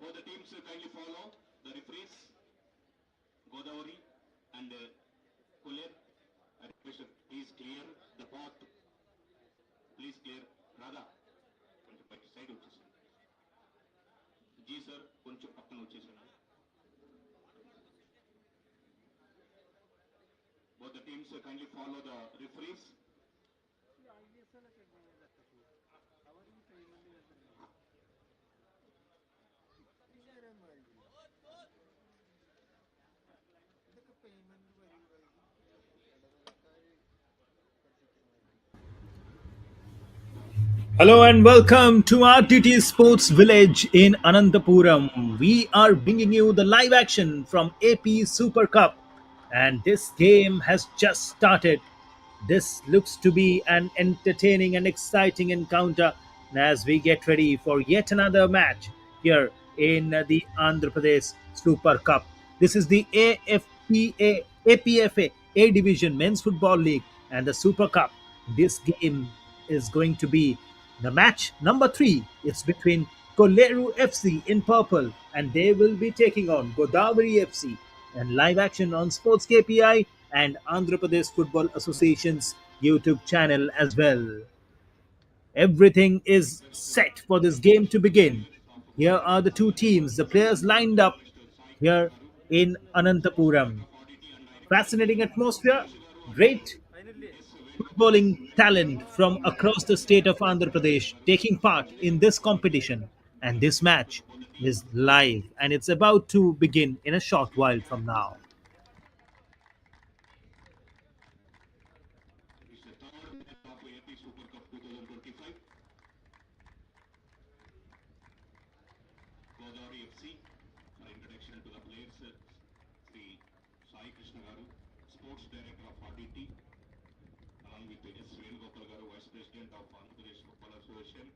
Both the teams kindly follow the referees, Godavari and Kolleru. I request you please clear the path. Please clear. Radha, కొంచెం బయట side వచ్చేసాను. G sir కొంచెం పక్కన వచ్చేసాను. Both the teams kindly follow the referees. Hello and welcome to RTT Sports Village in Ananthapuram. We are bringing you the live action from AP Super Cup, and this game has just started. This looks to be an entertaining and exciting encounter as we get ready for yet another match here in the Andhra Pradesh Super Cup. This is the APFA A Division Men's Football League and the Super Cup. This game is going to be the match number three. It's between Kolleru FC in purple, and they will be taking on Godavari FC. And live action on Sports KPI and Andhra Pradesh Football Association's YouTube channel as well. Everything is set for this game to begin. Here are the two teams, the players lined up here in Ananthapuram. Fascinating atmosphere, great footballing talent from across the state of Andhra Pradesh taking part in this competition. And this match is live and it's about to begin in a short while from now. It's the third match of AP Super Cup 2025. Godavari FC. For introduction to the players, Sri Sai Krishna Garu, Sports Director of RDT, along with S. Venugopal Garu, Vice President of Andhra Pradesh Football Association,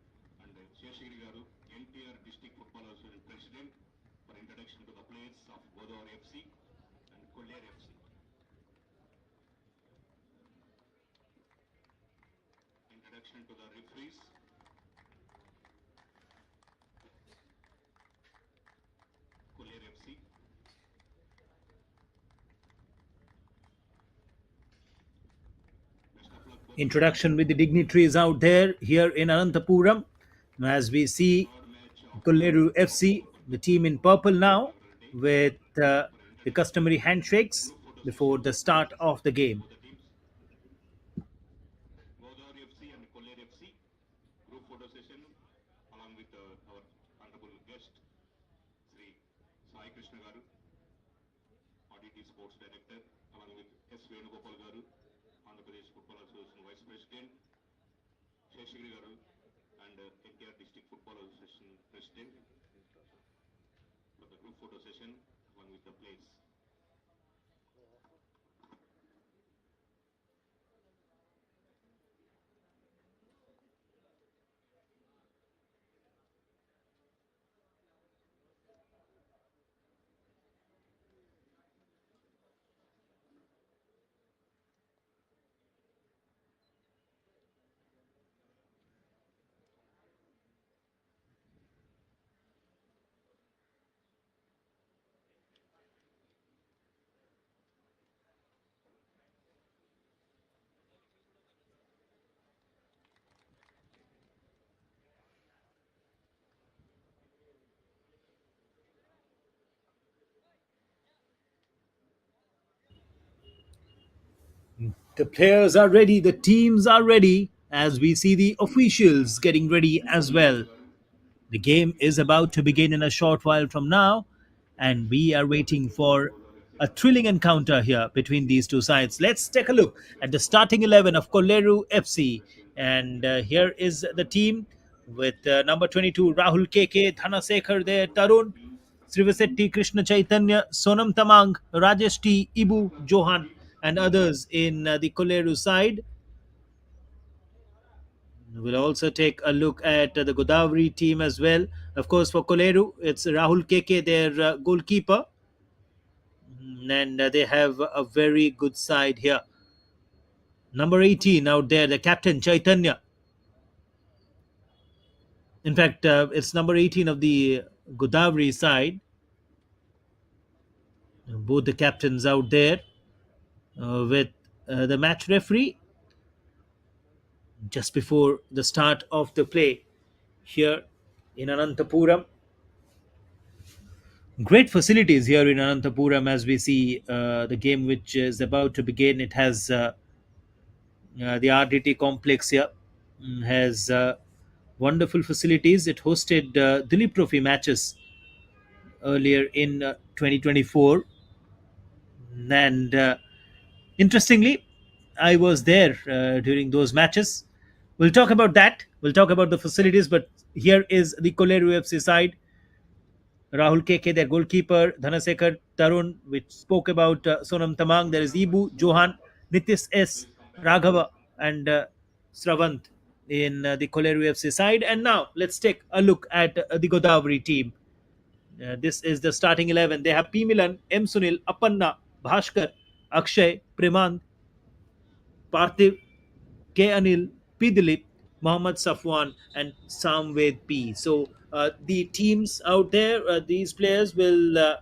and Sheshagiri Garu, NTR District Football Association President, for introduction to the players of Godavari FC and Kolleru FC. Introduction to the referees. Kolleru FC. Best of luck both the teams. Introduction with the dignitaries out there here in Ananthapuram as we see Third match of Kolleru FC, the team in purple now, inaugural day. with For the introduction, customary handshakes group photo before session. the start Best of of luck the game. both the teams. Godavari FC and Kolleru FC group photo session along with our honorable guest Sri Sai Krishna Garu, RDT Sports Director, along with S. Venugopal Garu, Andhra Pradesh Football Association Vice President, Sheshagiri Garu, and NTR District Football Association President for the group photo session along with the players. The players are ready, the teams are ready, as we see the officials getting ready as well. The game is about to begin in a short while from now, and we are waiting for a thrilling encounter here between these two sides. Let's take a look at the starting 11 of Kolleru FC. And here is the team with number 22 Rahul KK, Dhanasekhar there, Tarun, Srivasetti, Krishna Chaitanya, Sonam Tamang, Rajesh T, Ibu, Johan, and others in the Kolleru side. We'll also take a look at the Godavari team as well. Of course, for Kolleru, it's Rahul KK, their goalkeeper. And they have a very good side here. Number 18 out there, the captain Chaitanya. In fact, it's number 18 of the Godavari side, both the captains out there with the match referee just before the start of the play here in Ananthapuram. Great facilities here in Ananthapuram as we see the game which is about to begin. It has the RDT complex here, has wonderful facilities. It hosted Dilip Trophy matches earlier in 2024. And interestingly, I was there during those matches. We'll talk about that. We'll talk about the facilities, but here is the Kolleru FC side. Rahul KK, their goalkeeper, Dhanasekar Tarun, which spoke about Sonam Tamang. There is Ibu, Johan, Nitis S, Please come back. Raghava, and Sravant in the Kolleru FC side. And now let's take a look at the Godavari team. This is the starting 11. They have P. Milan, M. Sunil, Apanna, Bhaskar, Akshay, Premand, Parthiv, K. Anil, P. Dilip, Mohammad Safwan, and Samved P. So the teams out there, these players will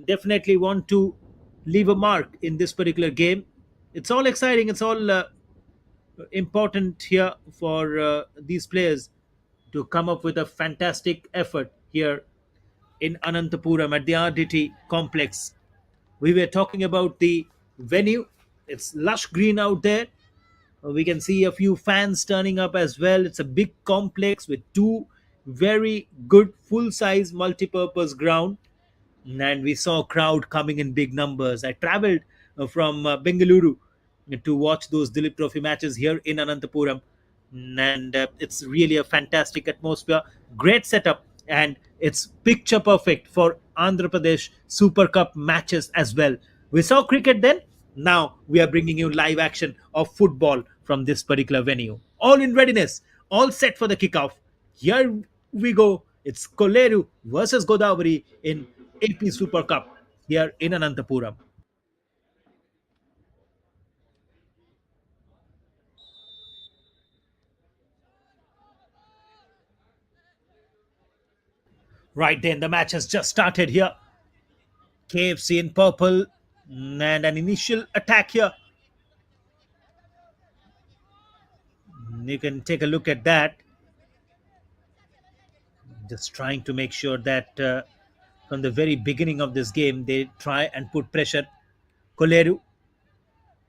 definitely want to leave a mark in this particular game. It's all exciting. It's all important here for these players to come up with a fantastic effort here in Ananthapuram at the RDT complex. We were talking about the venue. It's lush green out there. We can see a few fans turning up as well. It's a big complex with two very good full size multi-purpose ground, and we saw a crowd coming in big numbers. I traveled from Bengaluru to watch those Dilip Trophy matches here in Ananthapuram, and it's really a fantastic atmosphere, great setup, and it's picture perfect for Andhra Pradesh Super Cup matches as well. We saw cricket then. Now we are bringing you live action of football from this particular venue. All in readiness, all set for the kickoff. Here we go. It's Kolleru versus Godavari in AP Super Cup here in Ananthapuram. Right then, the match has just started here. KFC in purple, and an initial attack here. You can take a look at that. Just trying to make sure that from the very beginning of this game, they try and put pressure. Kolleru,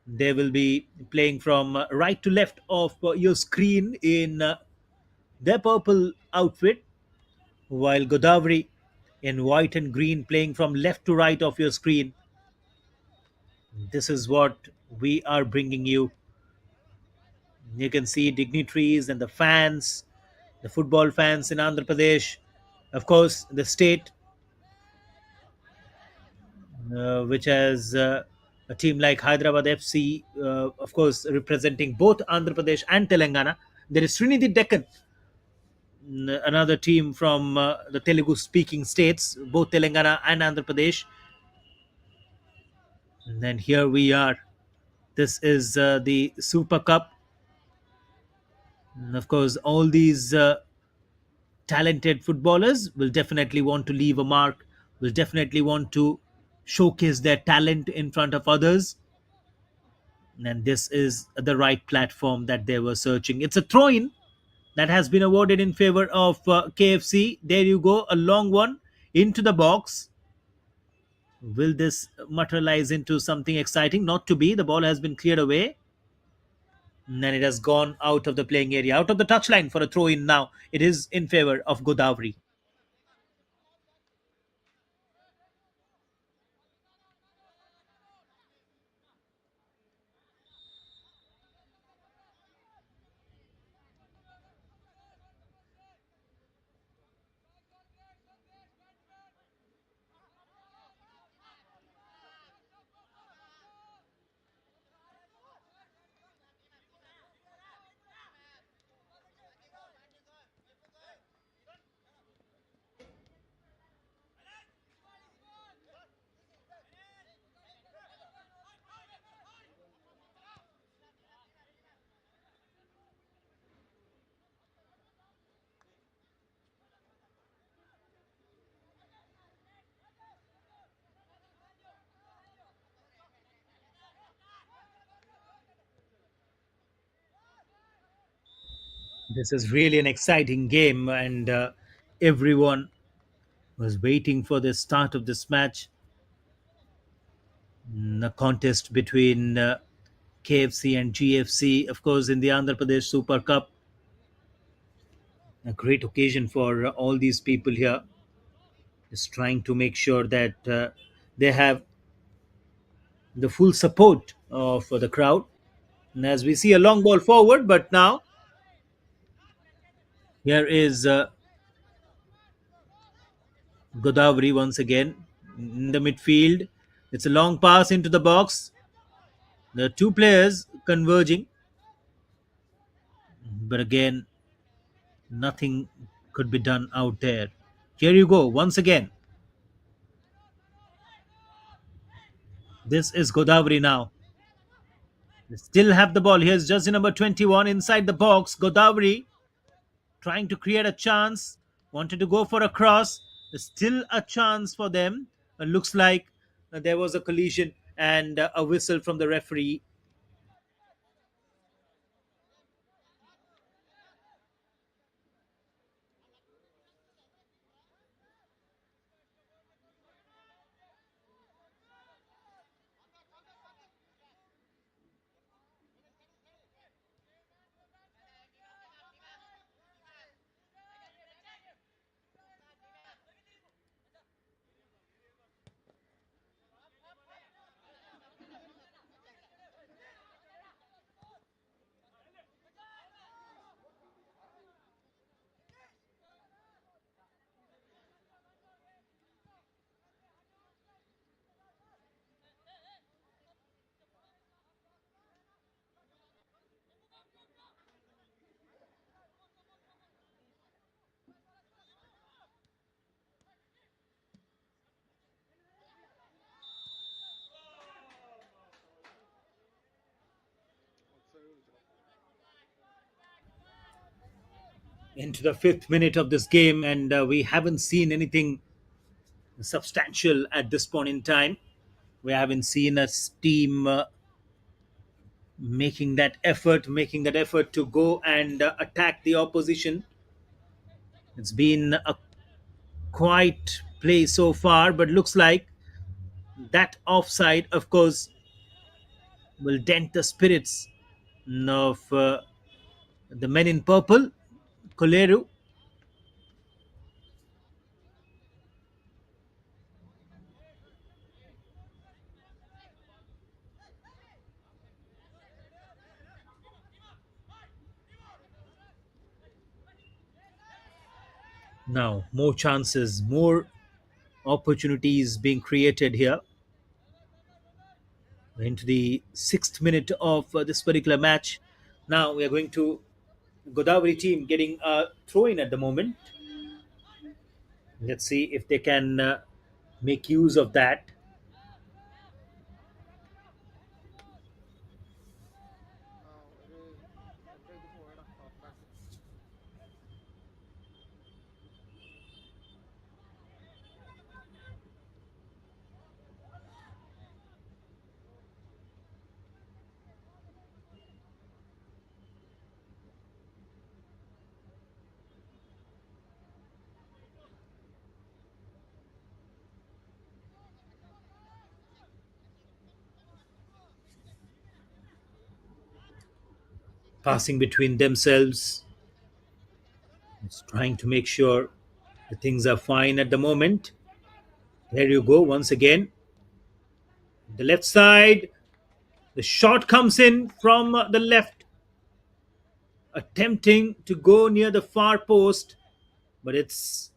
they will be playing from right to left of your screen in their purple outfit, while Godavari in white and green playing from left to right of your screen. This is what we are bringing you. You can see dignitaries and the fans, the football fans in Andhra Pradesh, of course, the state, which has a team like Hyderabad FC, of course, representing both Andhra Pradesh and Telangana. There is Srinidhi Deccan, another team from the Telugu speaking states, both Telangana and Andhra Pradesh. And then here we are. This is the Super Cup. And of course, all these talented footballers will definitely want to leave a mark, will definitely want to showcase their talent in front of others. And this is the right platform that they were searching. It's a throw in that has been awarded in favor of KFC. There you go, a long one into the box. Will this materialize into something exciting? Not to be. The ball has been cleared away. And then it has gone out of the playing area, out of the touchline for a throw in now. It is in favor of Godavari. This is really an exciting game, and everyone was waiting for the start of this match. A contest between KFC and GFC, of course, in the Andhra Pradesh Super Cup. A great occasion for all these people here, is trying to make sure that they have the full support of the crowd. And as we see a long ball forward, but now here is Godavari once again in the midfield. It's a long pass into the box. The two players converging, but again, nothing could be done out there. Here you go once again. This is Godavari now. They still have the ball. Here's jersey number 21 inside the box. Godavari trying to create a chance, wanted to go for a cross. There's still a chance for them. It looks like there was a collision and a whistle from the referee. Into the fifth minute of this game, and we haven't seen anything substantial at this point in time. We haven't seen a team making that effort to go and attack the opposition. It's been a quiet play so far, but looks like that offside, of course, will dent the spirits of the men in purple. Kolleru. Now, more chances, more opportunities being created here. Into the sixth minute of this particular match. Now we are going to Godavari team getting a throw in at the moment. Let's see if they can make use of that. Passing between themselves, it's trying to make sure the things are fine at the moment. There you go once again. The left side, the shot comes in from the left, attempting to go near the far post, but it's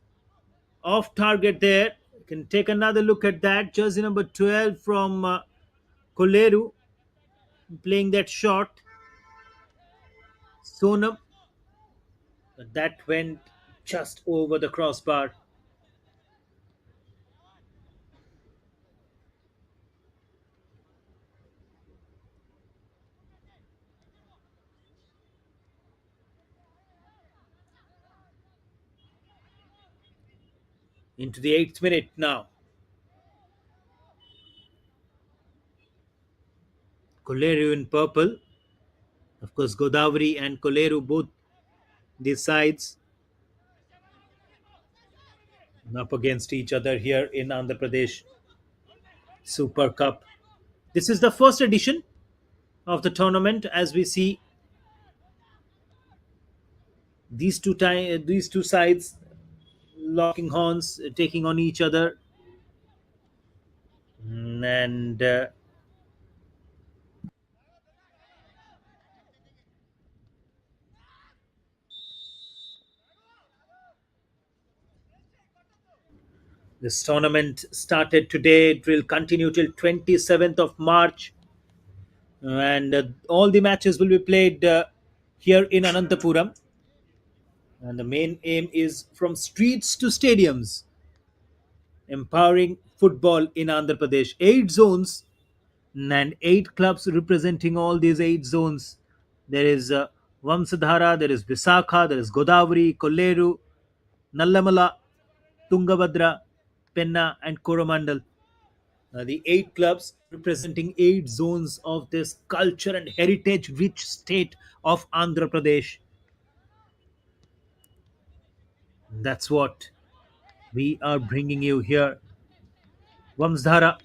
off target there. You can take another look at that. Jersey number 12 from Kolleru playing that shot. Sonam, but that went just over the crossbar. Into the eighth minute now. Kolleru in purple. Of course, Godavari and Kolleru both These sides up against each other here in Andhra Pradesh Super Cup. This is the first edition of the tournament. As we see these two sides locking horns, taking on each other, and this tournament started today. It will continue till 27th of March, and all the matches will be played here in Ananthapuram. And the main aim is from streets to stadiums, empowering football in Andhra Pradesh. 8 zones and 8 clubs representing all these 8 zones. There is Vamsadhara, there is Visakha, there is Godavari, Kolleru, Nallamala, Tungabhadra, Penna, and Coromandel. The 8 clubs representing 8 zones of this culture and heritage rich state of Andhra Pradesh. That's what we are bringing you here. Vamsdhara,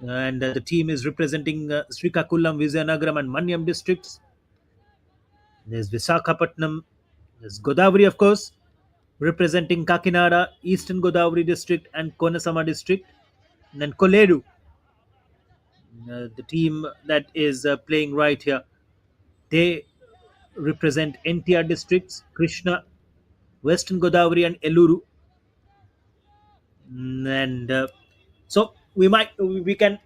and the team is representing Srikakulam, Vizianagaram, and Manyam districts. There's Visakhapatnam, there's Godavari, of course, representing Kakinada, Eastern Godavari district, and Konasama district. And then Kolleru, the team that is playing right here, they represent NTR districts, Krishna, Western Godavari, and Eluru. And so we can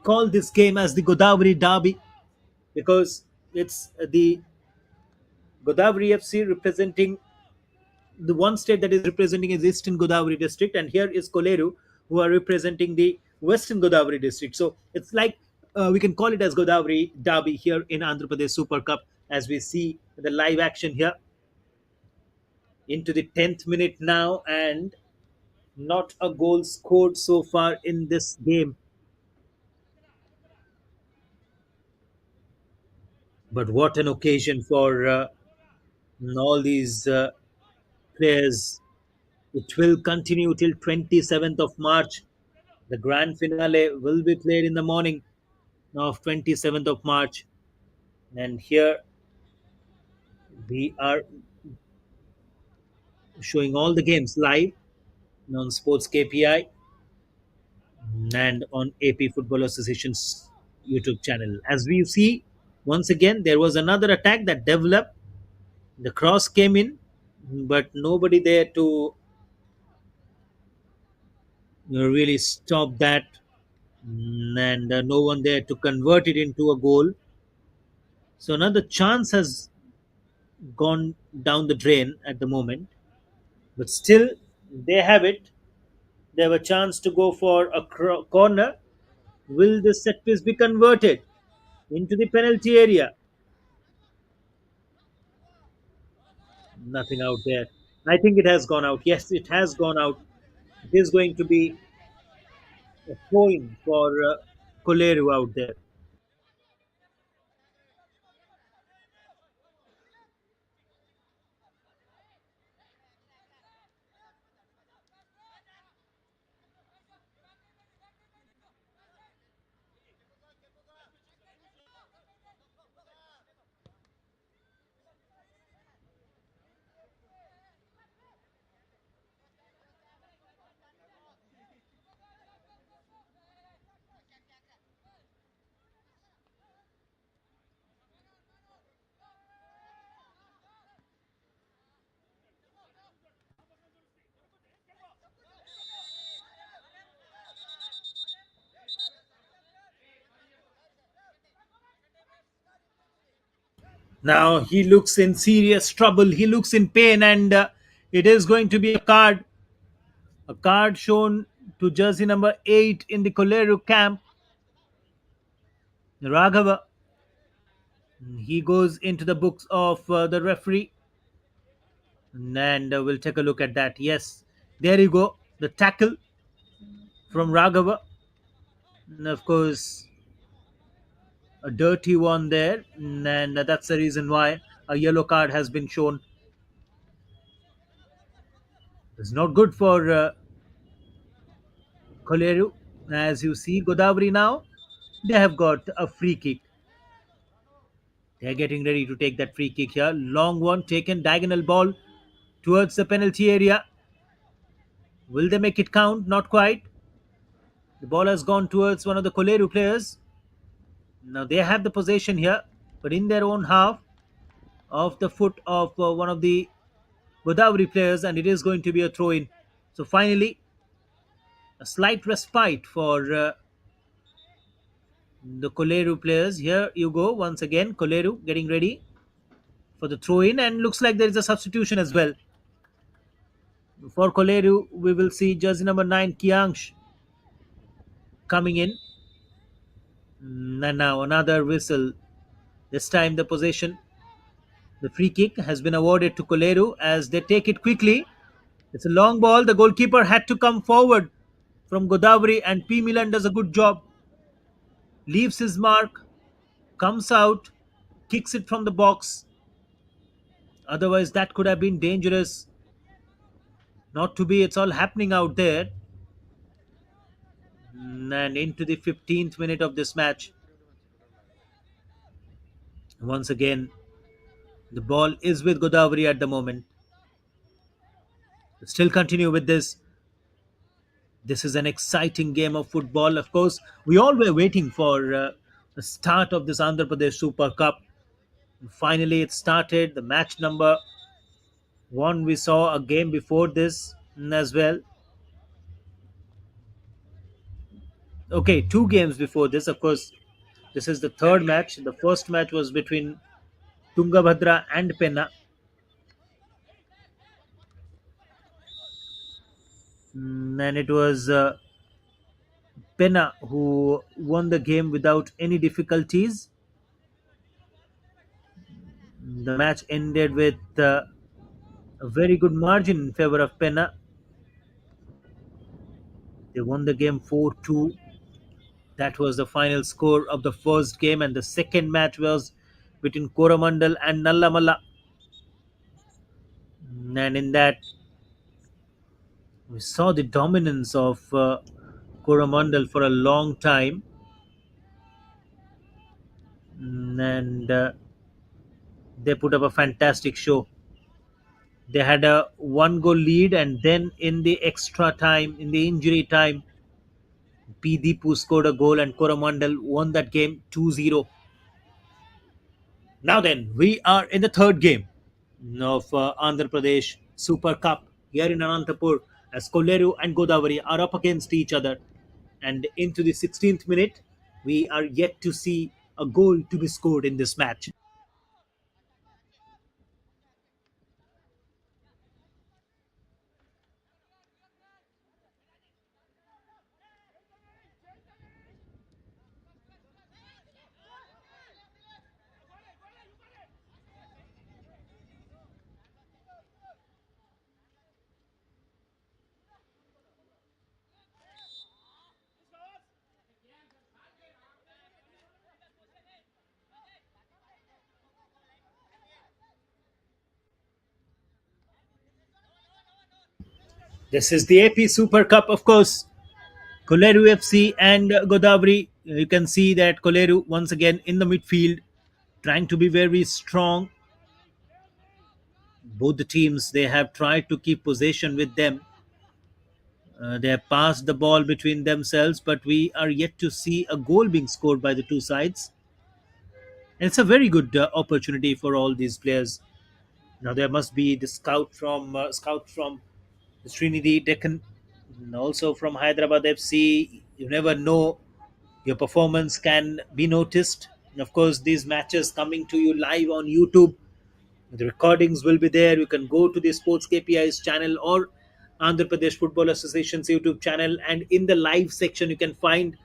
call this game as the Godavari Derby because it's the Godavari FC representing the one state that is representing is Eastern Godavari district, and here is Kolleru who are representing the Western Godavari district. So it's like we can call it as Godavari Derby here in Andhra Pradesh Super Cup as we see the live action here into the 10th minute now, and not a goal scored so far in this game. But what an occasion for all these players. It will continue till 27th of March. The grand finale will be played in the morning of 27th of March. And here we are showing all the games live on Sports KPI and on AP Football Association's YouTube channel. As we see, once again, there was another attack that developed. The cross came in, but nobody there to really stop that, and no one there to convert it into a goal. So another chance has gone down the drain at the moment, but still they have it. They have a chance to go for a corner. Will this set piece be converted into the penalty area? Nothing out there. I think it has gone out. Yes, it has gone out. It is going to be a throw-in for Kolleru out there. Now he looks in serious trouble. He looks in pain, and it is going to be a card shown to jersey number 8 in the Kolleru camp, Raghava. He goes into the books of the referee, and we'll take a look at that. Yes, there you go. The tackle from Raghava. And of course, a dirty one there, and that's the reason why a yellow card has been shown. It's not good for Kolleru. As you see, Godavari now, they have got a free kick. They're getting ready to take that free kick here. Long one taken, diagonal ball towards the penalty area. Will they make it count? Not quite. The ball has gone towards one of the Kolleru players. Now they have the possession here, but in their own half of the foot of one of the Godavari players, and it is going to be a throw in. So finally, a slight respite for the Kolleru players. Here you go once again. Kolleru getting ready for the throw in, and looks like there is a substitution as well. For Kolleru, we will see jersey number 9, Kiangsh, coming in. And now another whistle. This time the possession, the free kick has been awarded to Kolleru as they take it quickly. It's a long ball. The goalkeeper had to come forward from Godavari, and P. Milan does a good job. Leaves his mark, comes out, kicks it from the box. Otherwise, that could have been dangerous. Not to be, it's all happening out there. And into the 15th minute of this match. Once again, the ball is with Godavari at the moment. Still continue with this. This is an exciting game of football. Of course, we all were waiting for the start of this Andhra Pradesh Super Cup. Finally, it started. The match number one, we saw a game before this as well. Okay, two games before this. Of course, this is the third match. The first match was between Tungabhadra and Penna. And it was Penna who won the game without any difficulties. The match ended with a very good margin in favor of Penna. They won the game 4-2. That was the final score of the first game, and the second match was between Coromandel and Nallamala. And in that, we saw the dominance of Coromandel for a long time. And they put up a fantastic show. They had a one goal lead, and then in the extra time, in the injury time, P. Deepu scored a goal, and Coromandel won that game 2-0. Now then, we are in the third game of Andhra Pradesh Super Cup here in Ananthapuram as Kolleru and Godavari are up against each other. And into the 16th minute, we are yet to see a goal to be scored in this match. This is the AP Super Cup, of course. Kolleru FC and Godavari. You can see that Kolleru once again in the midfield, trying to be very strong. Both the teams, they have tried to keep possession with them. They have passed the ball between themselves, but we are yet to see a goal being scored by the two sides. And it's a very good opportunity for all these players. Now there must be the scout from the Trinity Deccan, and also from Hyderabad FC. You never know, your performance can be noticed. And of course, these matches coming to you live on YouTube. The recordings will be there. You can go to the Sports KPI's channel or Andhra Pradesh Football Association's YouTube channel, and in the live section, you can find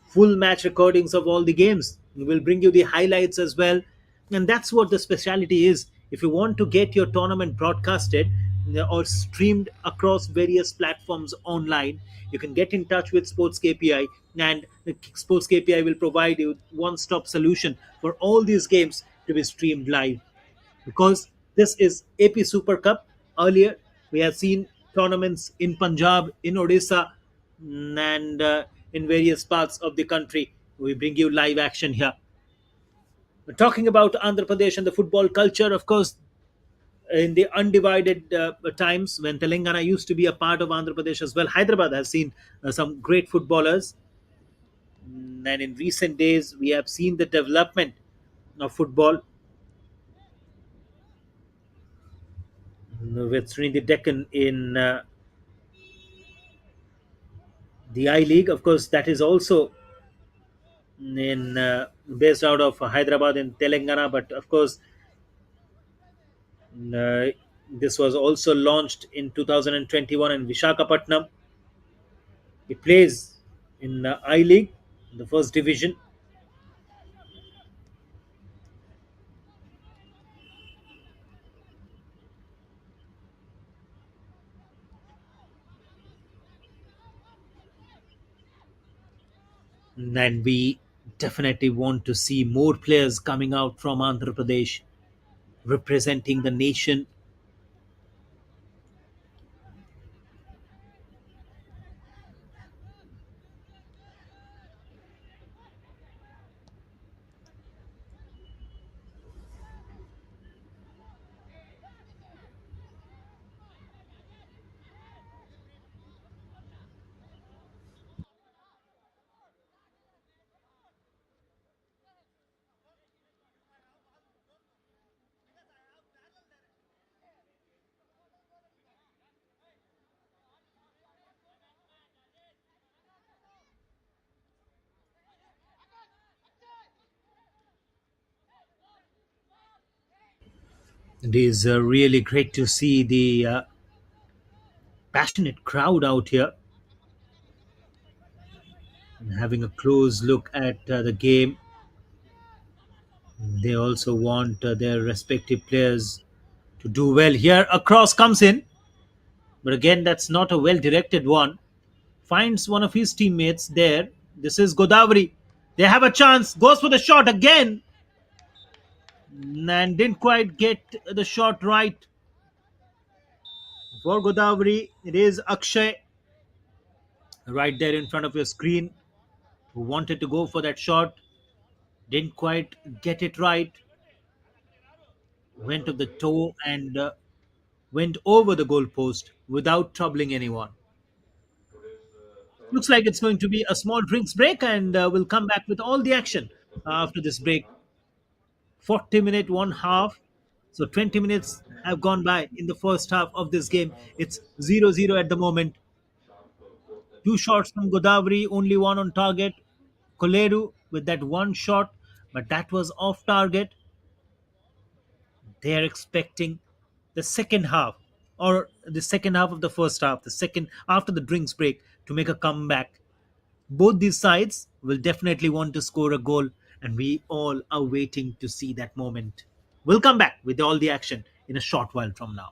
full match recordings of all the games. We will bring you the highlights as well. And that's what the speciality is. If you want to get your tournament broadcasted or streamed across various platforms online, you can get in touch with Sports KPI, and the Sports KPI will provide you one stop solution for all these games to be streamed live. Because this is AP Super Cup. Earlier, we have seen tournaments in Punjab, in Odisha, and in various parts of the country. We bring you live action here. We're talking about Andhra Pradesh and the football culture, of course, in the undivided times when Telangana used to be a part of Andhra Pradesh as well. Hyderabad has seen some great footballers, and in recent days we have seen the development of football with Trinity Deccan in the I League. Of course, that is also in based out of Hyderabad in Telangana, but of course, uh, this was also launched in 2021 in Vishakhapatnam. It plays in I League, the first division. And we definitely want to see more players coming out from Andhra Pradesh representing the nation. It is really great to see the passionate crowd out here and having a close look at the game. They also want their respective players to do well. Here, a cross comes in, but again, that's not a well directed one. Finds one of his teammates there. This is Godavari. They have a chance, goes for the shot again, and didn't quite get the shot right. For Godavari, it is Akshay right there in front of your screen who wanted to go for that shot, didn't quite get it right, went to the toe and went over the goalpost without troubling anyone. Looks like it's going to be a small drinks break, and we'll come back with all the action after this break. 40-minute one half. So 20 minutes have gone by in the first half of this game. It's 0-0 at the moment. Two shots from Godavari, only one on target. Kolleru with that one shot, but that was off target. They are expecting the second half or the second half of the first half, the second after the drinks break to make a comeback. Both these sides will definitely want to score a goal, and we all are waiting to see that moment. We'll come back with all the action in a short while from now.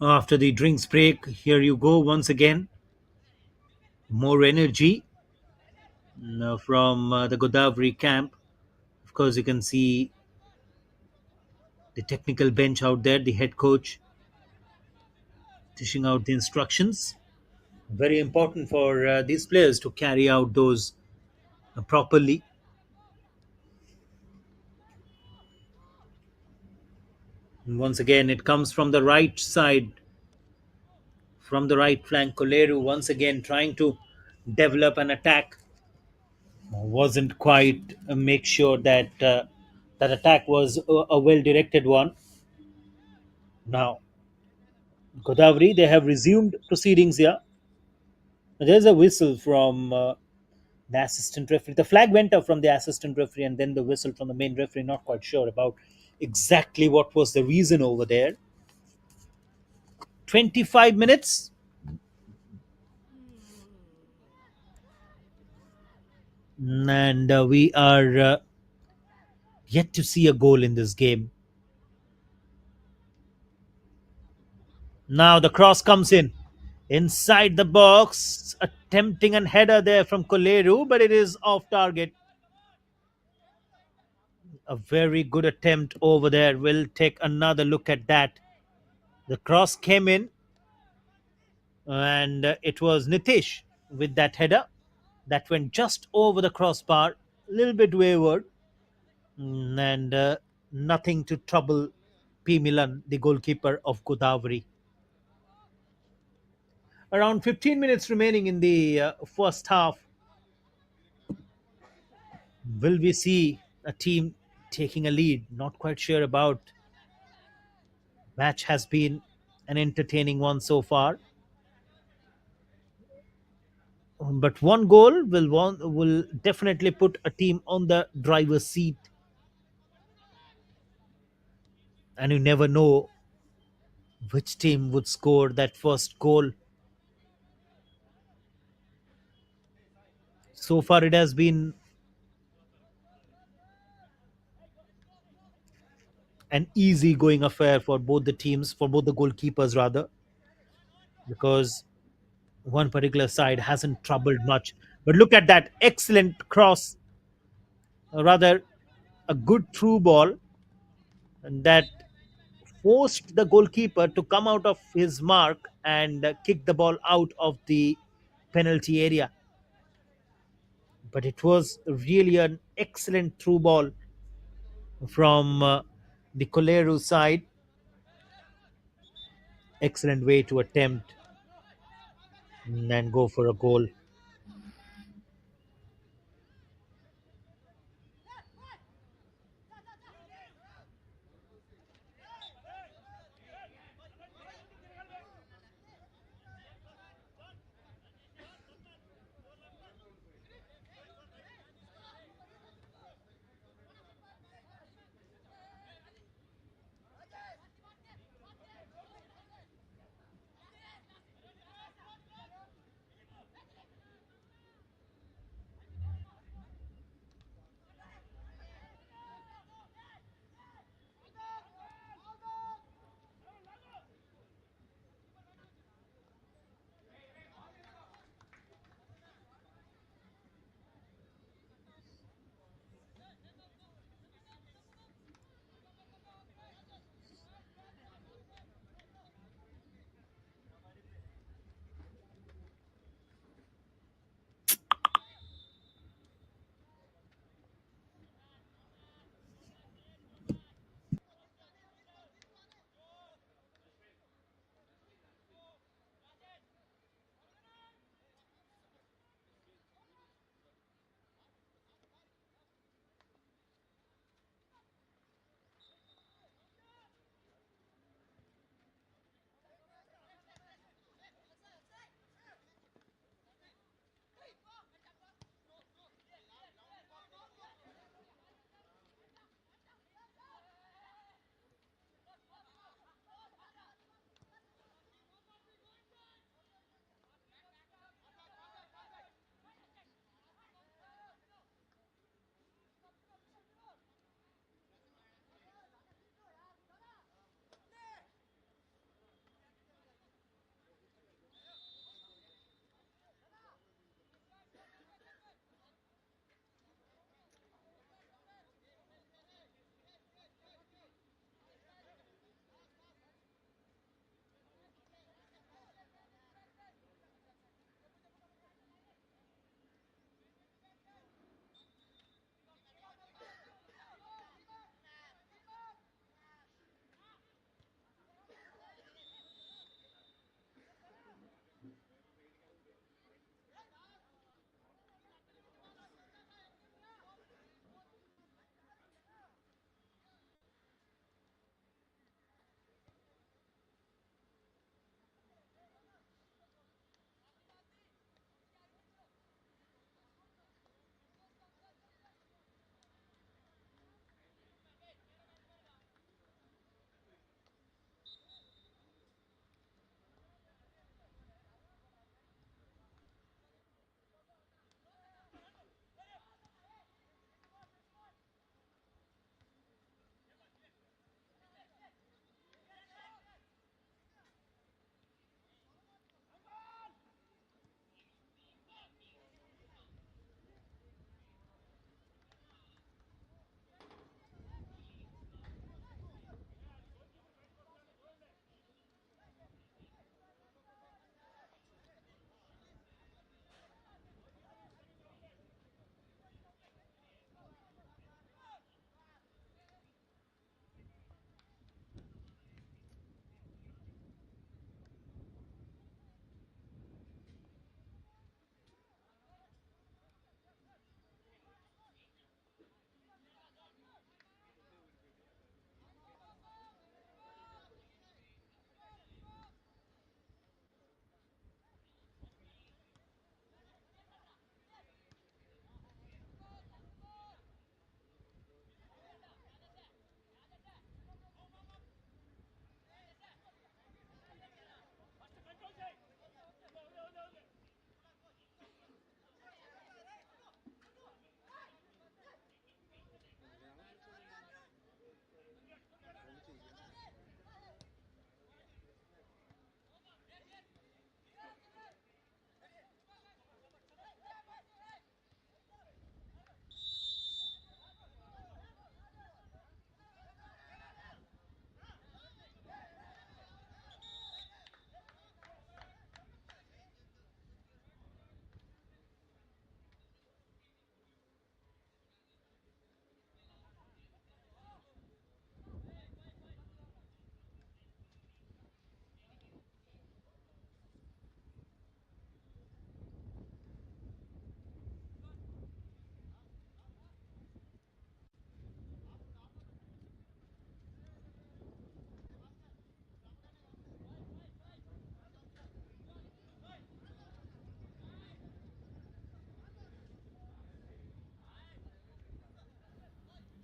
After the drinks break, here you go once again. More energy from the Godavari camp. Of course, you can see the technical bench out there, the head coach dishing out the instructions. Very important for these players to carry out those properly. And once again, it comes from the right side, from the right flank. Kolleru once again trying to develop an attack. Wasn't quite make sure that that attack was a well directed one. Now, Godavari, they have resumed proceedings here. There's a whistle from the assistant referee. The flag went up from the assistant referee and then the whistle from the main referee. Not quite sure about exactly what was the reason over there. 25 minutes. And we are yet to see a goal in this game. Now the cross comes in. Inside the box, attempting a header there from Kolleru, but it is off target. A very good attempt over there. We'll take another look at that. The cross came in, and it was Nitish with that header that went just over the crossbar, a little bit wayward, and nothing to trouble P. Milan, the goalkeeper of Godavari. Around 15 minutes remaining in the first half. Will we see a team taking a lead? Not quite sure about. Match has been an entertaining one so far. But one goal will definitely put a team on the driver's seat, and you never know which team would score that first goal. So far, it has been an easy going affair for both the teams, for both the goalkeepers rather, because one particular side hasn't troubled much. But look at that excellent cross, or rather, a good through ball that forced the goalkeeper to come out of his mark and kick the ball out of the penalty area. But it was really an excellent through ball from the Kolleru side. Excellent way to attempt and go for a goal.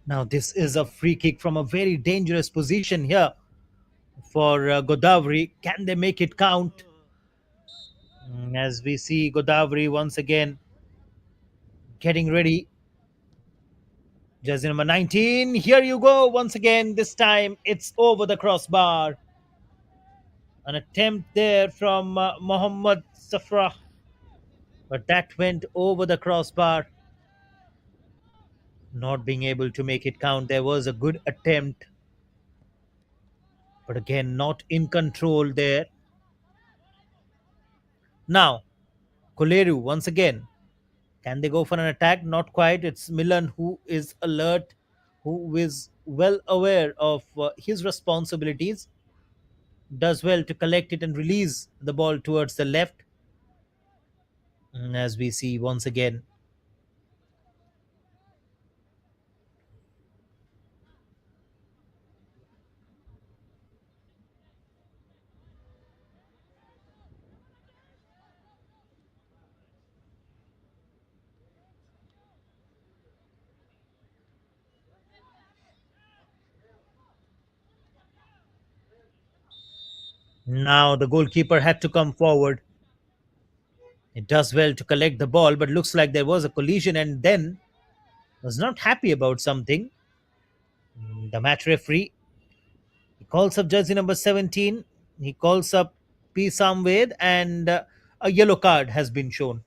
Now, this is a free kick from a very dangerous position here for Godavari. Can they make it count? As we see Godavari once again getting ready. Jersey number 19. Here you go once again. This time it's over the crossbar. An attempt there from Mohammad Safra, but that went over the crossbar. Not being able to make it count. There was a good attempt, but again, not in control there. Now, Kolleru once again. Can they go for an attack? Not quite. It's Milan who is alert, who is well aware of his responsibilities, does well to collect it and release the ball towards the left. As we see once again. Now the goalkeeper had to come forward. It does well to collect the ball, but looks like there was a collision and then was not happy about something. The match referee, he calls up jersey number 17. He calls up P. Samved, and a yellow card has been shown.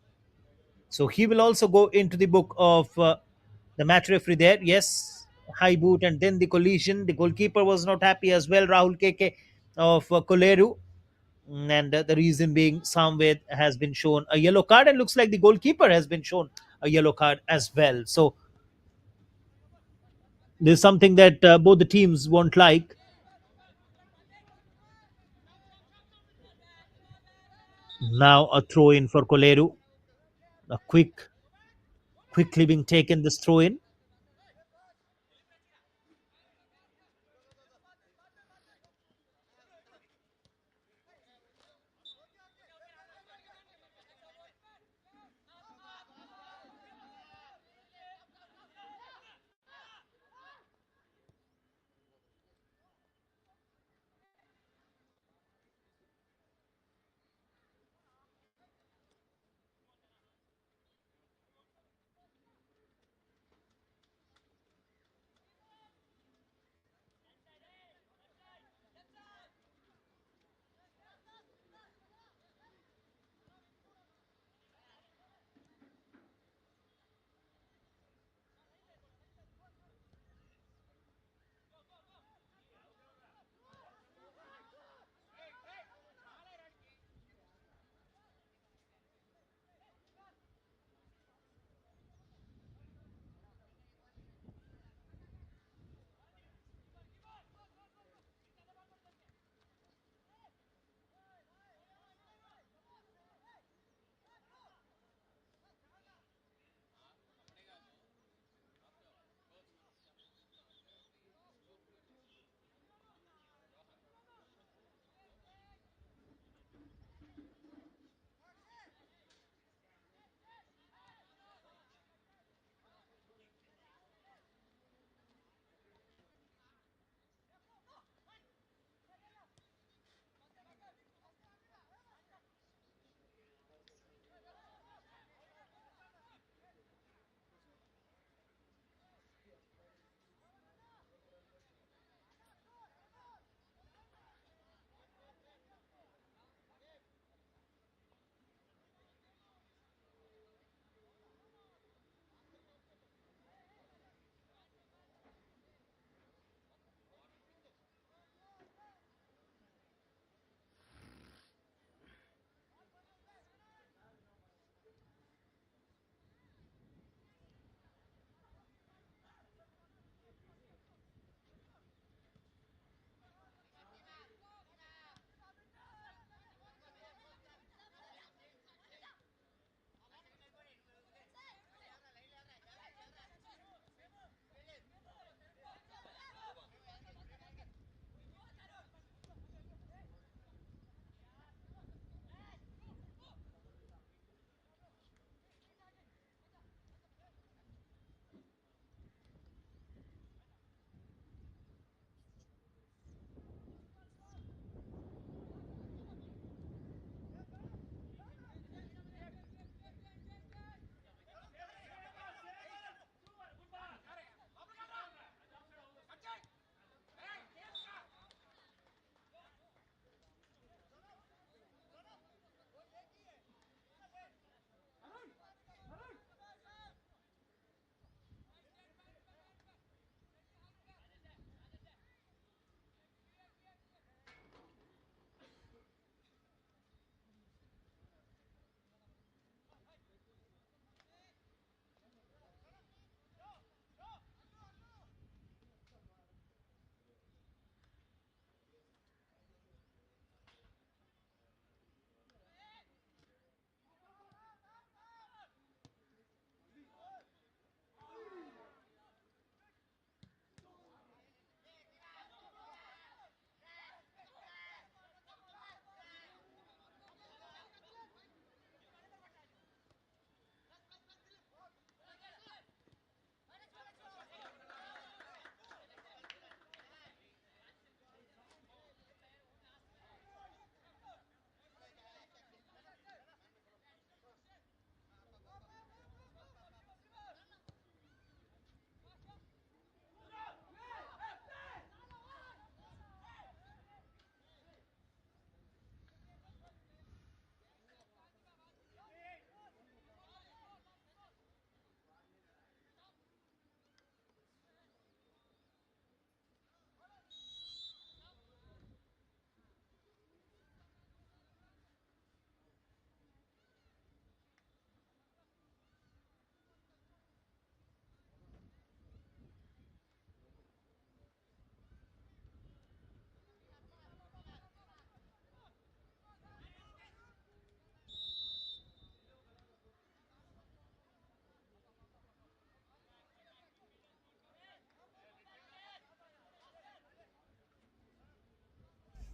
So he will also go into the book of the match referee there. Yes, high boot and then the collision. The goalkeeper was not happy as well, Rahul Keke of Kolleru. And the reason being Samved has been shown a yellow card, and looks like the goalkeeper has been shown a yellow card as well. So there's something that both the teams won't like. Now a throw in for Kolleru. A quickly being taken this throw in.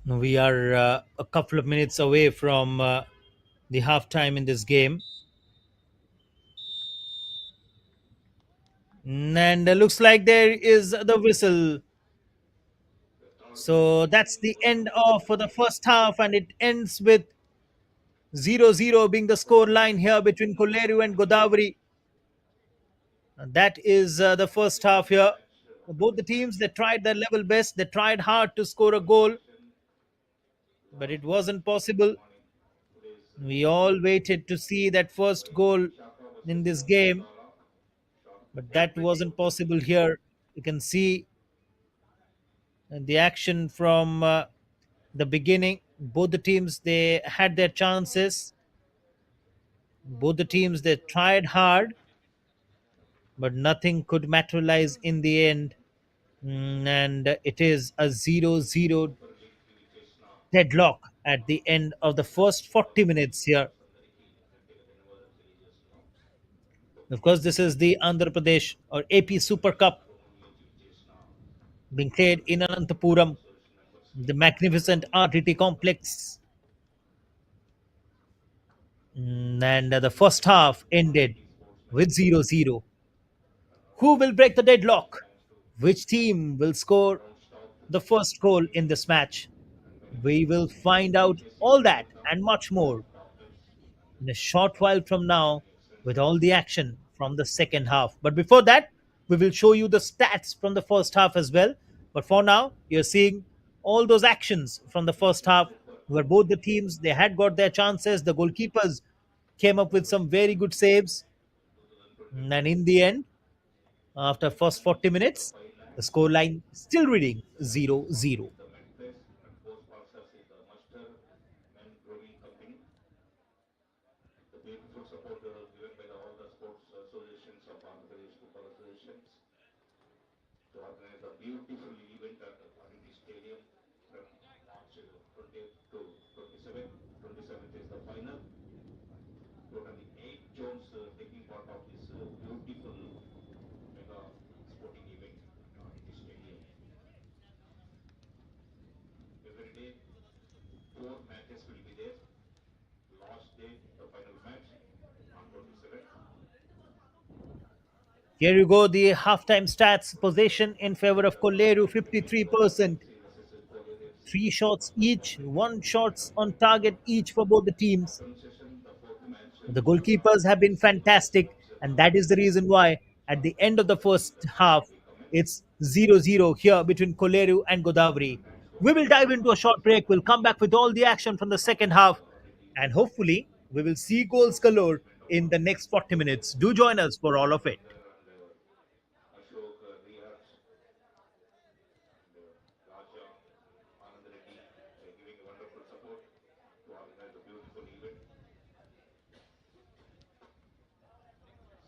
We are a couple of minutes away from the halftime in this game. And looks like there is the whistle. The third So penalty that's taken the for end of the first half, and it ends with 0-0 being the score line here between Kolleru and Godavari. And that is the first man half of the here. match after Both the this teams, match. they tried their level best. They tried hard to score a goal, Congratulations to but all it sports wasn't possible. on today's We all waited to see that first by goal Shaka in versus this game, Mandala. Shot but point that wasn't possible here. You can see the action from the beginning. Both the teams, they had their chances. Both the teams, they tried hard, but nothing could materialize in the end. And it is a 0-0 Super League చేసిన deadlock at the end of the first 40 minutes here. అందరికీ వ్యక్తిగత ధన్యవాదాలు తెలియజేస్తున్నాం. Of course, this is the Andhra Pradesh or AP Super Cup నియోజక చేసిన being played in Ananthapuram, association members కి the magnificent RTT complex. And the first half ended RDT sports with director 0-0. Who will break the deadlock? Thanks to Which team will score ground staff the first goal in this match? And We will find out దయచేసి all ముందుకు that వెళ్దాం. and much more doctors in a short while from now and excellent with all service the action from the second half. But before that, we will show you the stats from the first half as well. But for now, you're seeing all those actions from the first half super where both the teams they had got their chances. The goalkeepers came up with some very good saves. And 2024 in the end, after first 40 the minutes, 5 the lakhs scoreline still reading 70 sponsor 0-0. is the Medpress and co-sponsors is the Muster Men Growing Company. The beautiful support given by all the sports associations of Andhra Pradesh Football Associations to organize the beautiful event at Aditi Stadium from March 20th to 27th. 27th is the final. Totally 8 zones taking part of this beautiful mega sporting event at Aditi Stadium. Every day, 4 matches will be there. Last day, the final match on 27th. Here you go, the halftime stats. Possession in favor And of Kolleru, Godavari 53%. FC versus Kolleru FC. Three shots each, one shots on And target each for both the teams. afternoon session, the fourth match, The Shaka goalkeepers have been FC versus fantastic, and that is the reason why at the end of the first the match half, will be commenced. it's 0-0 here between Kolleru and Godavari. Thanks to We all will the dive into a short break. We'll come back with all the action from the second half, already and hopefully, we will see goals galore management of in the next 40 minutes. Do join us for all of it. Sridhar and Ashok, Rihaj and Raja, Anand Reddy giving wonderful support to organize a beautiful event.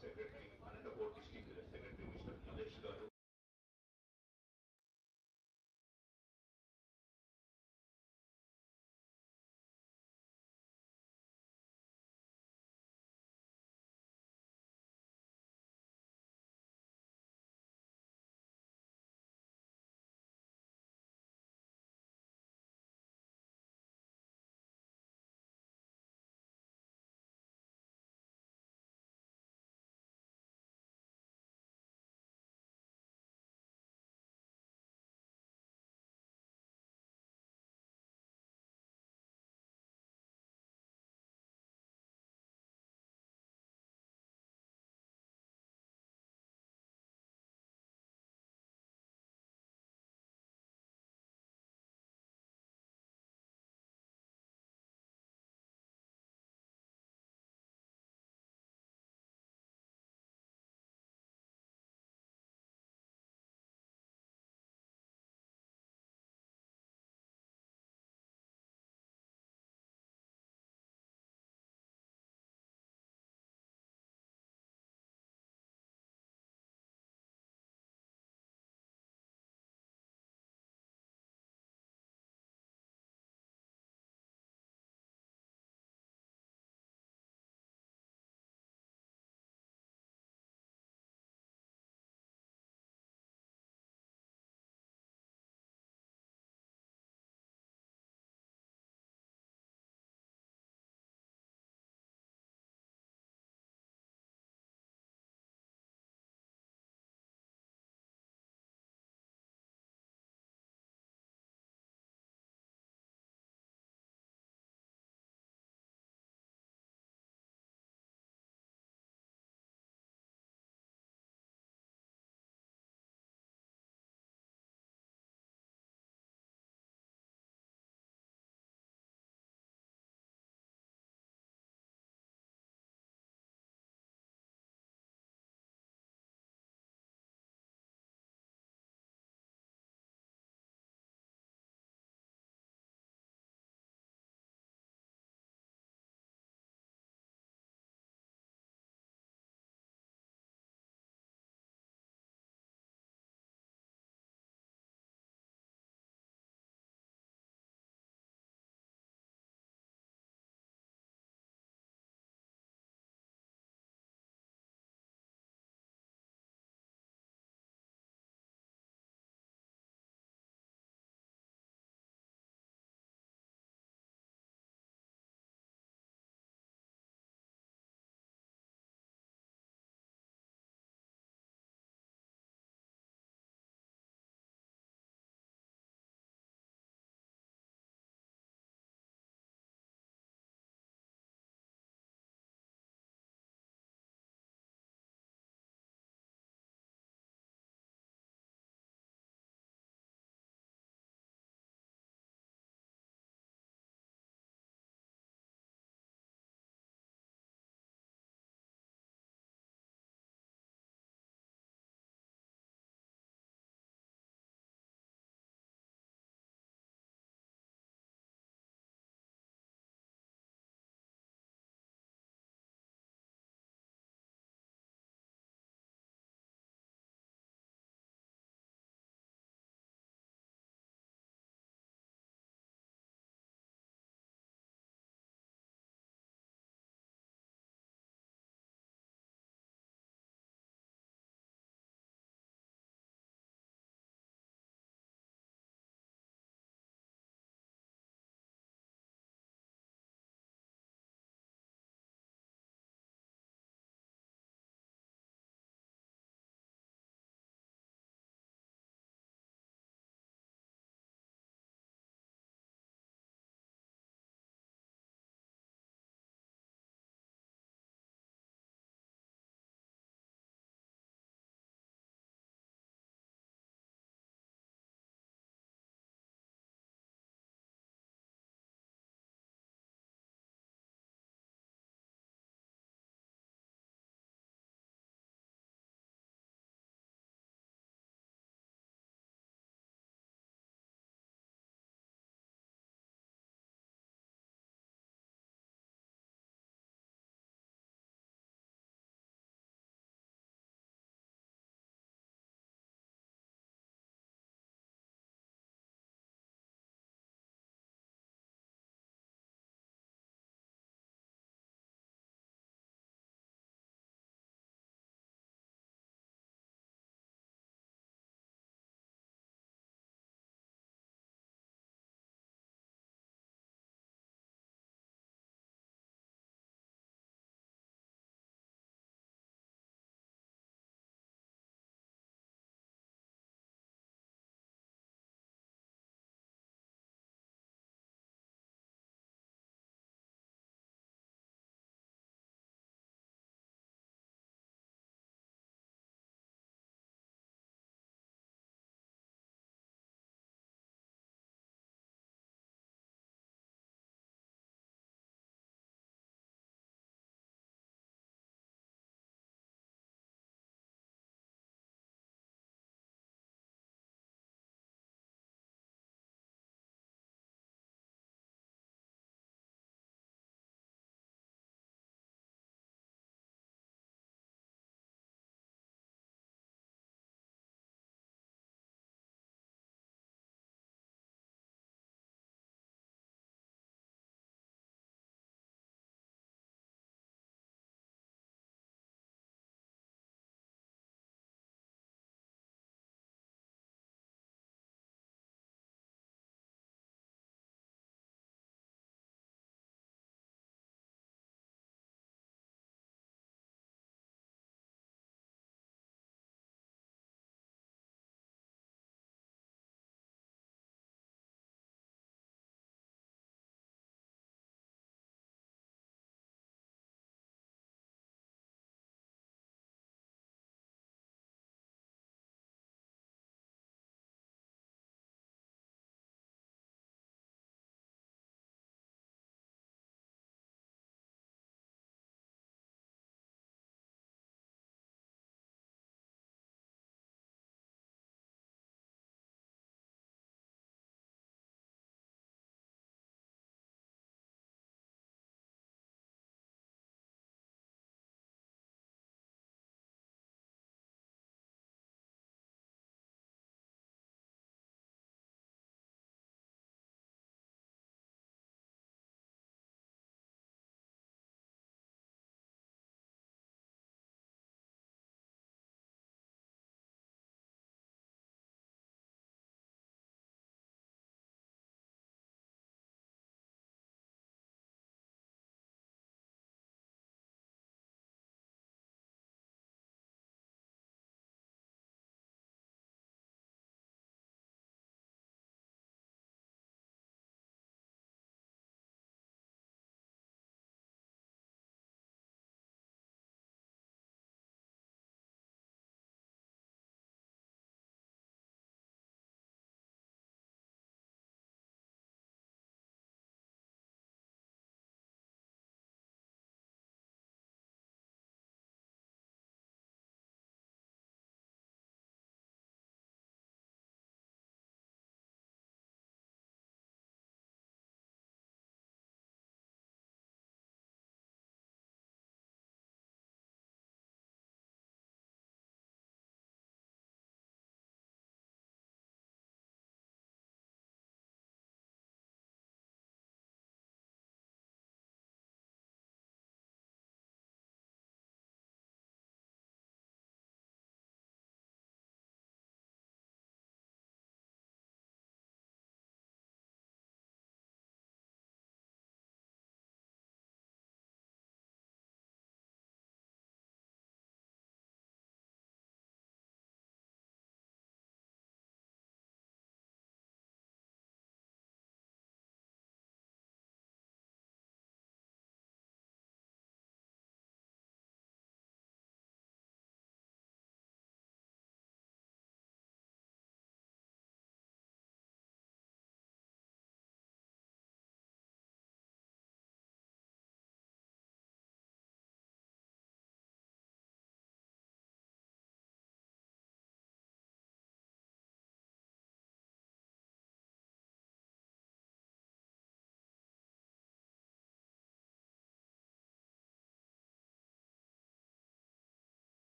Secretary, Anantapur District Secretary Mr. Malesh Garu.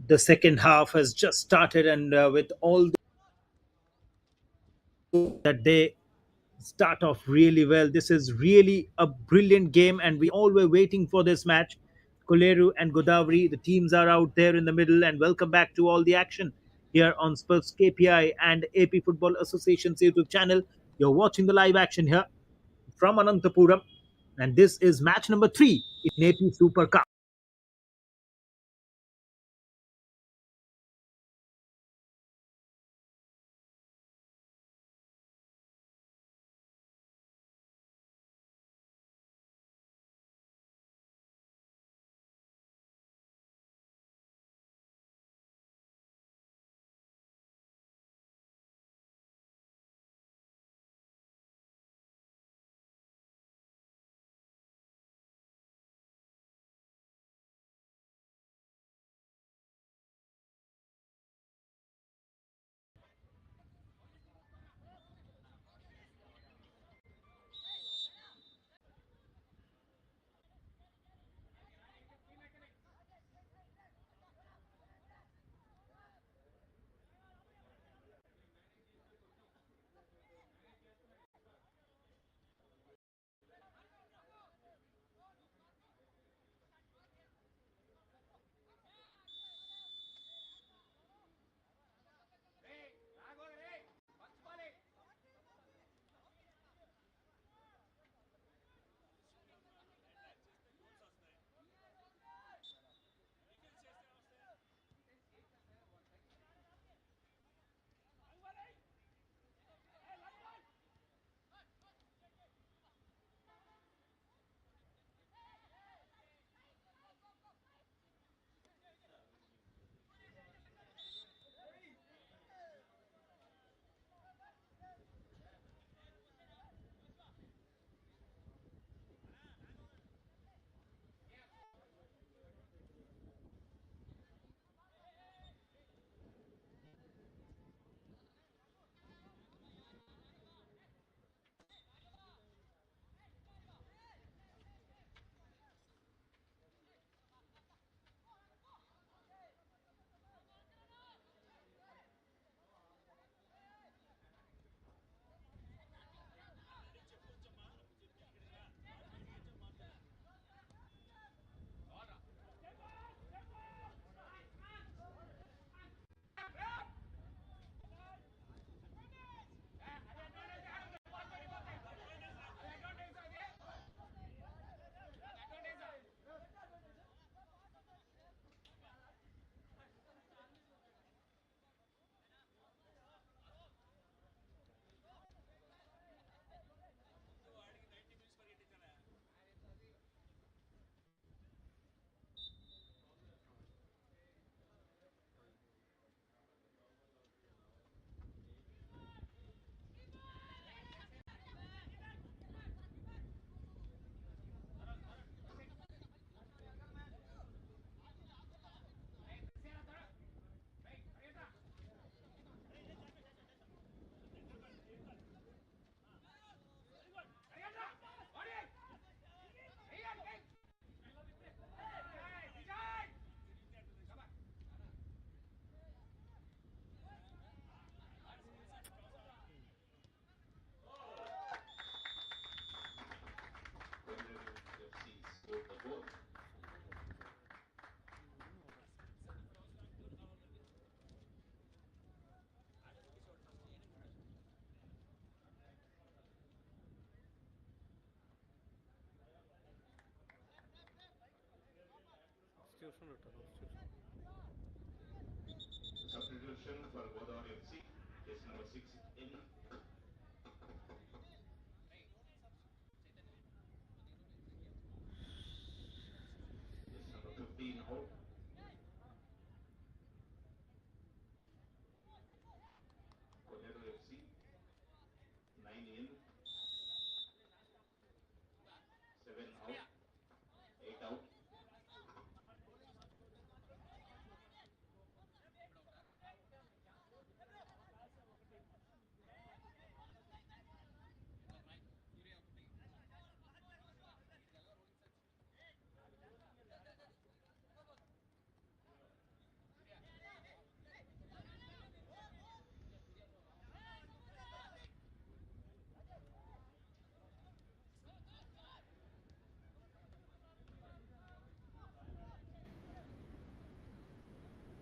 The second half has just started, and with all that they start off really well. This is really a brilliant game, and we all were waiting for this match. Kolleru and Godavari, the teams are out there in the middle, and welcome back to all the action here on Spurs KPI and AP Football Association's YouTube channel. You're watching the live action here from Ananthapuram, and this is match number three in AP Super Cup. Kolleru FC scored the goal. Substitution for Godavari FC is number 6 in, is number 15 out. Kolleru FC 9 in, 7 out, 8 out.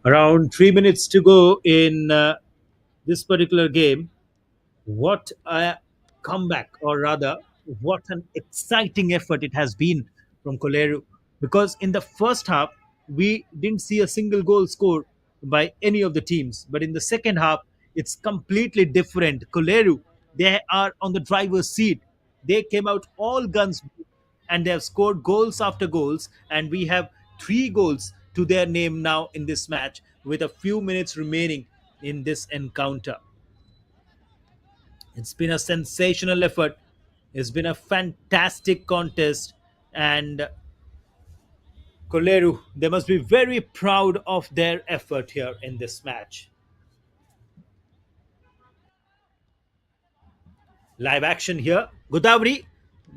Around 3 minutes to go in this particular game. What a comeback, or rather, what an exciting effort it has been from Kolleru. Because in the first half, we didn't see a single goal scored by any of the teams. But in the second half, it's completely different. Kolleru, they are on the driver's seat. They came out all guns and they have scored goals after goals. And we have 3 goals to their name now in this match with a few minutes remaining in this encounter. It's been a sensational effort. It's been a fantastic contest. And Kolleru, they must be very proud of their effort here in this match. Live action here. Godavari,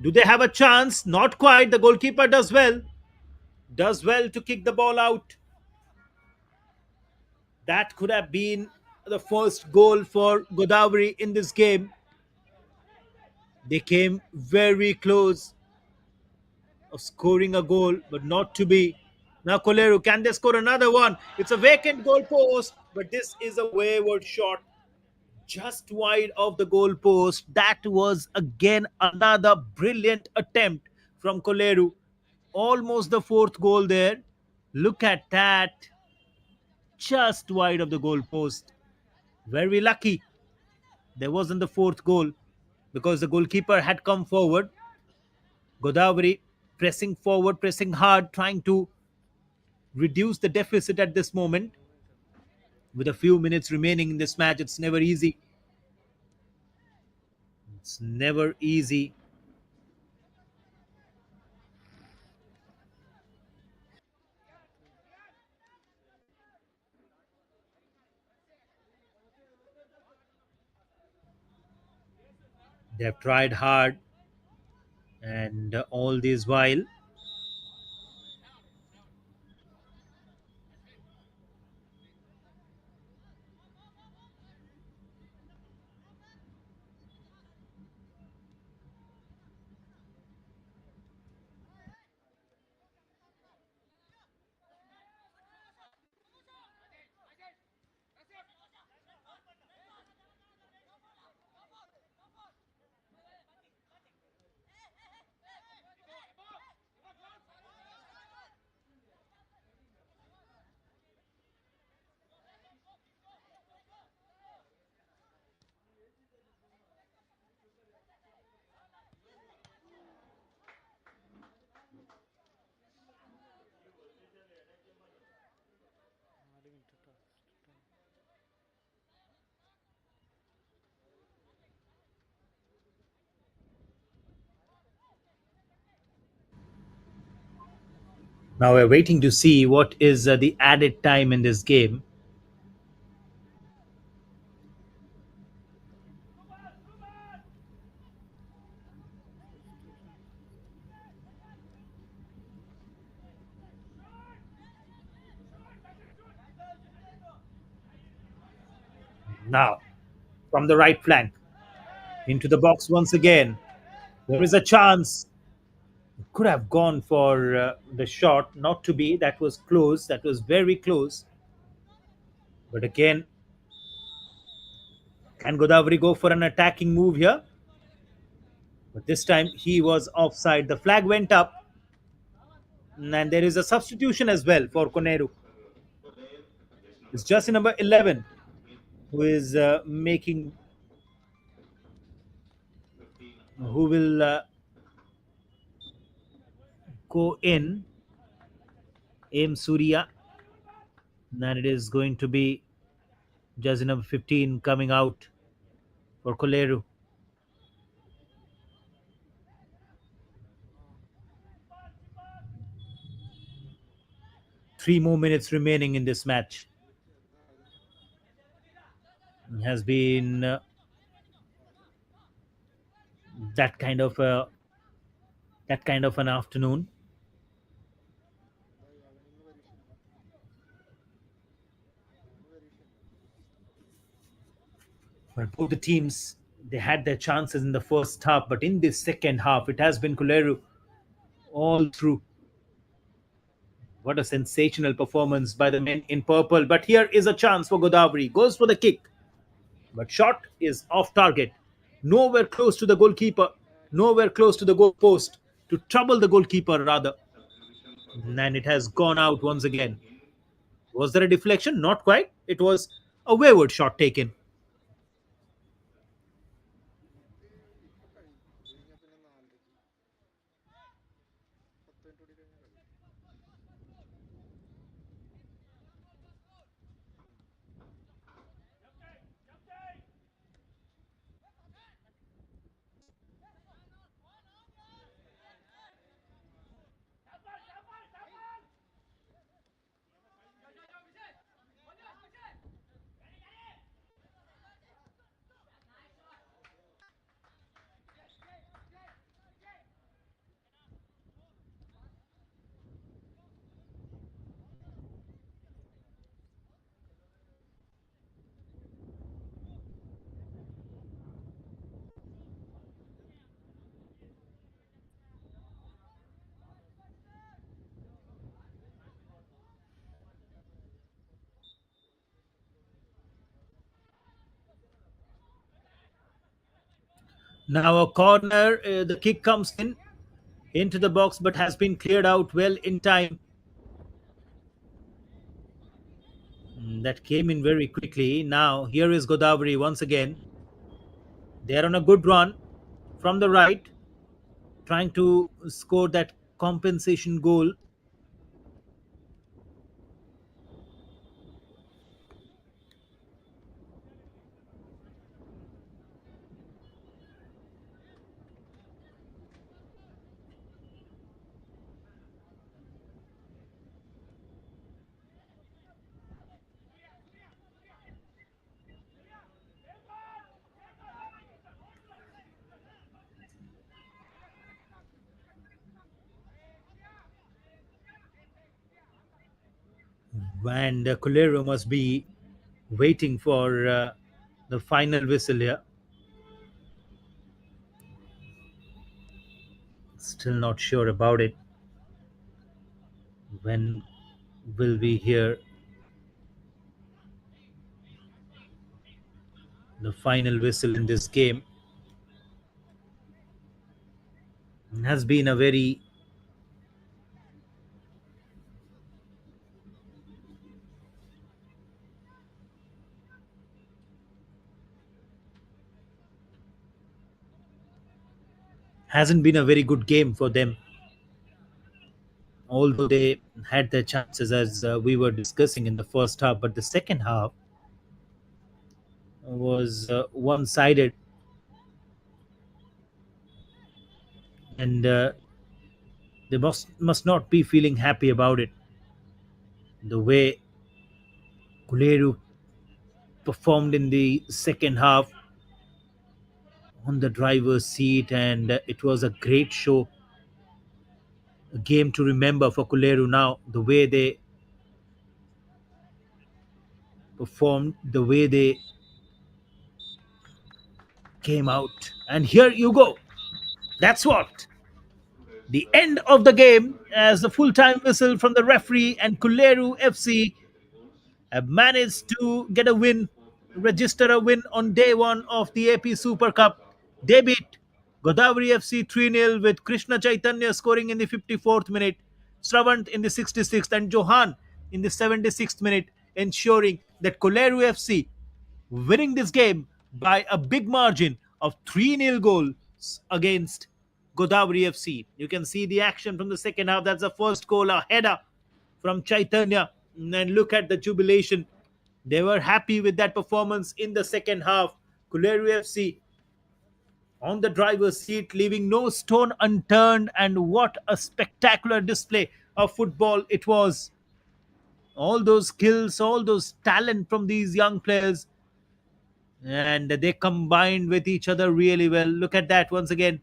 do they have a chance? Not quite. The goalkeeper does well. Does well to kick the ball out. That could have been the first goal for Godavari in this game. They came very close of scoring a goal, but not to be. Now, Kolleru, can they score another one? It's a vacant goal post, but this is a wayward shot just wide of the goal post. That was again another brilliant attempt from Kolleru. Almost the fourth goal there. Look at that. Just wide of the goal post. Very lucky there wasn't the fourth goal because the goalkeeper had come forward. Godavari pressing forward, pressing hard, trying to reduce the deficit at this moment. With a few minutes remaining in this match, it's never easy. It's never easy. They have tried hard, and all this while, now we're waiting to see what is the added time in this game. Now, from the right flank, into the box once again. There is a chance. Could have gone for the shot, not to be. That was close. That was very close. But again, can Godavari go for an attacking move here? But this time he was offside. The flag went up, and there is a substitution as well for Koneru. It's just number 11 who is making, who will go in. Aim Surya. And it is going to be jersey number 15 coming out for Kolleru. 3 more minutes remaining in this match. It has been that kind of a that kind of an afternoon. But both the teams, they had their chances in the first half, but in this second half, it has been Kolleru all through. What a sensational performance by the men in purple. But here is a chance for Godavari. Goes for the kick. But shot is off target. Nowhere close to the goalkeeper. Nowhere close to the goal post to trouble the goalkeeper, rather. Substitution for And it Godavari has gone is out once coming again. in. Was there a deflection? Not quite. It was a wayward shot taken. Now a corner. The kick comes in into the box, but has been cleared out well in time. That came in very quickly. Now here is Godavari once again. They are on a good run from the right, trying to score that compensation goal. And Kolleru must be waiting for the final whistle here. Still not sure about it. When will we hear the final whistle in this game? Has been a very hasn't been a very good game for them. Although they had their chances, as we were discussing in the first half, but the second half was one-sided, and they must not be feeling happy about it. The way Kolleru performed in the second half on the driver's seat, and it was a great show, a game to remember for Kolleru now. The way they performed, the way they came out, and here you go. That's what Students the end of the game as the full time whistle from the referee, and Kolleru FC get the goals. have managed to get a win, 54th minute, register a win on day one of the AP Super Cup. Cup They football. beat Godavari FC 3-0 with Krishna Chaitanya scoring in the 54th minute, Sravant in the 66th, and Johan in the 76th minute, ensuring that Kolleru FC winning this game by a big margin of 3-0 goals against Godavari FC. You can see the action from the second half. That's the first goal, a header from Chaitanya. And look at the jubilation. They were happy with that performance in the second half. Kolleru FC on the driver's seat, leaving no stone unturned. And what a spectacular display of football it was. All those skills, all those talent from these young players, and they combined with each other really well. Look at that once again.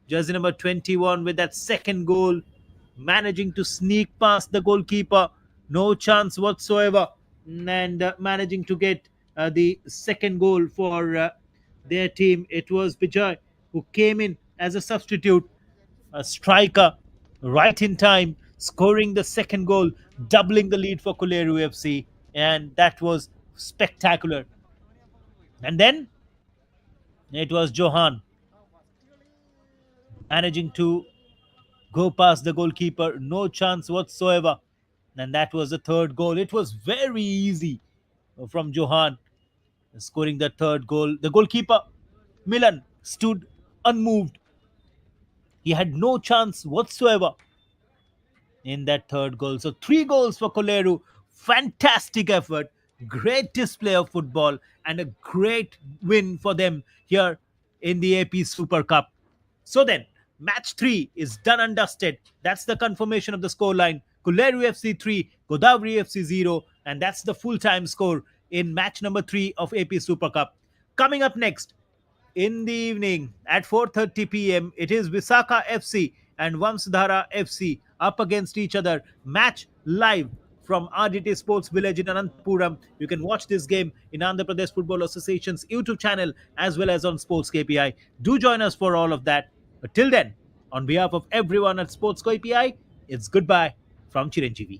Jersey number 21 with that second goal, managing to sneak past the goalkeeper, no chance whatsoever, and managing to get the second goal for their team. It was Bijay who came in as a substitute, a striker, right in time scoring the second goal, doubling the lead for Kolleru FC, and that was spectacular. And then it was Johan managing to go past the goalkeeper, no chance whatsoever. And that was the third goal. It was very easy from Johan scoring the third goal. The goalkeeper, Milan, stood unmoved. He had no chance whatsoever in that third goal. So, three goals for Kolleru. Fantastic effort, great display of football, and a great win for them here in the AP Super Cup. So then, match three is done and dusted. That's the confirmation of the scoreline. Kolleru FC 3, Godavari FC 0, and that's the full time score in match number 3 of AP Super Cup. Coming up next, in the evening at 4:30 p.m. it is Visakha FC and Vamsdhara FC up against each other. Match live from RDT Sports Village in Ananthapuram. You can watch this game in Andhra Pradesh Football Association's YouTube channel as well as on Sports KPI. Do join us for all of that. But till then, on behalf of everyone at Sports KPI, it's goodbye from Chiranjeevi.